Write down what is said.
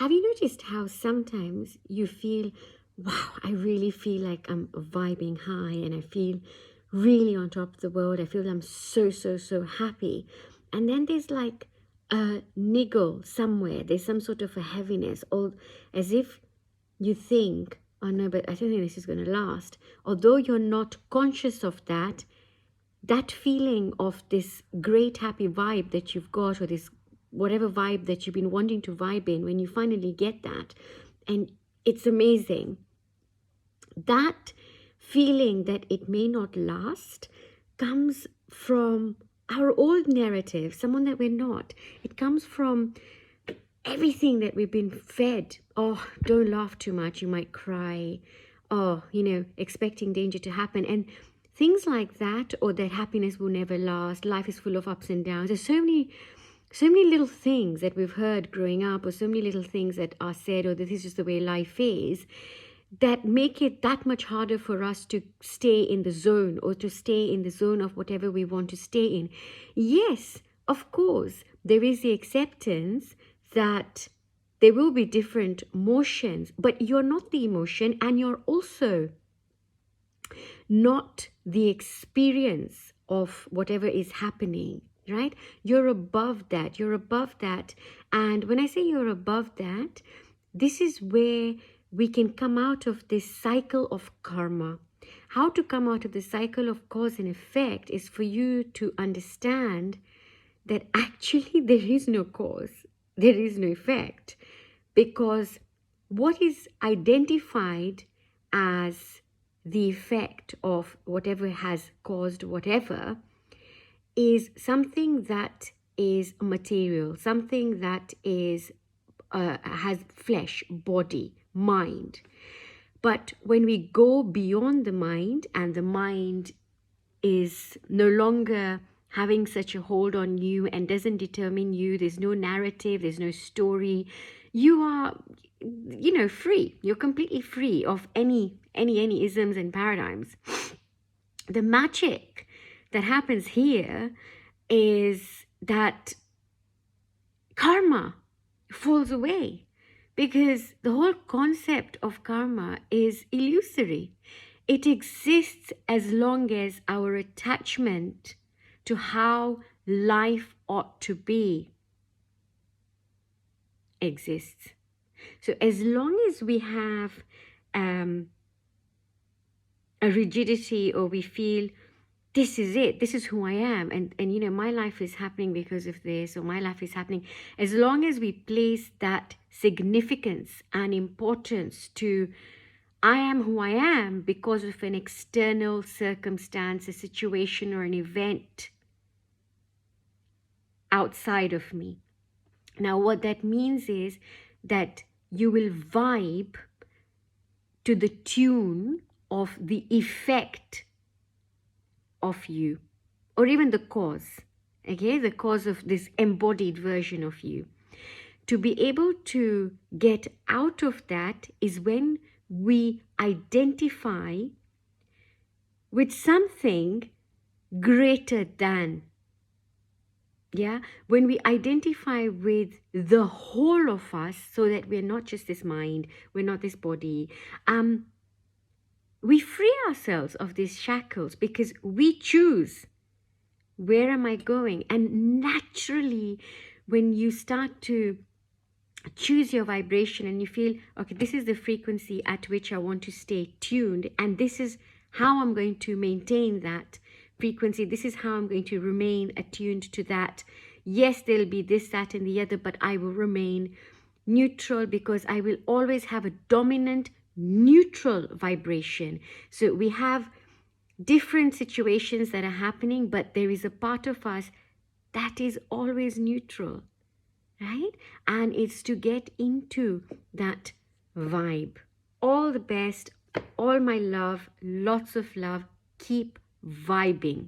Have you noticed how sometimes you feel, wow, I really feel like I'm vibing high and I feel really on top of the world. I feel I'm so, so, so happy. And then there's like a niggle somewhere. There's some sort of a heaviness, or as if you think, oh no, but I don't think this is going to last. Although you're not conscious of that, that feeling of this great happy vibe that you've got, or this whatever vibe that you've been wanting to vibe in, when you finally get that, and it's amazing, that feeling that it may not last comes from our old narrative, someone that we're not. It comes from everything that we've been fed. Oh, don't laugh too much, you might cry. Oh, expecting danger to happen. And things like that, or that happiness will never last, life is full of ups and downs. There's so many little things that we've heard growing up, or so many little things that are said, or this is just the way life is, that make it that much harder for us to stay in the zone, or to stay in the zone of whatever we want to stay in. Yes, of course, there is the acceptance that there will be different motions, but you're not the emotion, and you're also not the experience of whatever is happening, right? You're above that. You're above that. And when I say you're above that, this is where we can come out of this cycle of karma. How to come out of the cycle of cause and effect is for you to understand that actually there is no cause, there is no effect, because what is identified as the effect of whatever has caused whatever is something that is material, something that is has flesh, body, mind. But when we go beyond the mind, and the mind is no longer having such a hold on you and doesn't determine you, there's no narrative, there's no story, you are free. You're completely free of any isms and paradigms. The magic that happens here is that karma falls away, because the whole concept of karma is illusory. It exists as long as our attachment to how life ought to be exists. So as long as we have a rigidity, or we feel this is it, this is who I am, and my life is happening because of this, or my life is happening, as long as we place that significance and importance to I am who I am because of an external circumstance, a situation, or an event outside of me. Now, what that means is that you will vibe to the tune of the effect of you, or even the cause, okay, the cause of this embodied version of you. To be able to get out of that is when we identify with something greater than. Yeah, when we identify with the whole of us, so that we're not just this mind, we're not this body, we free ourselves of these shackles, because we choose, where am I going? And naturally, when you start to choose your vibration and you feel, okay, this is the frequency at which I want to stay tuned, and this is how I'm going to maintain that frequency, this is how I'm going to remain attuned to that. Yes, there'll be this, that, and the other, but I will remain neutral, because I will always have a dominant neutral vibration. So we have different situations that are happening, but there is a part of us that is always neutral, right? And it's to get into that vibe. All the best, all my love, lots of love. Keep vibing.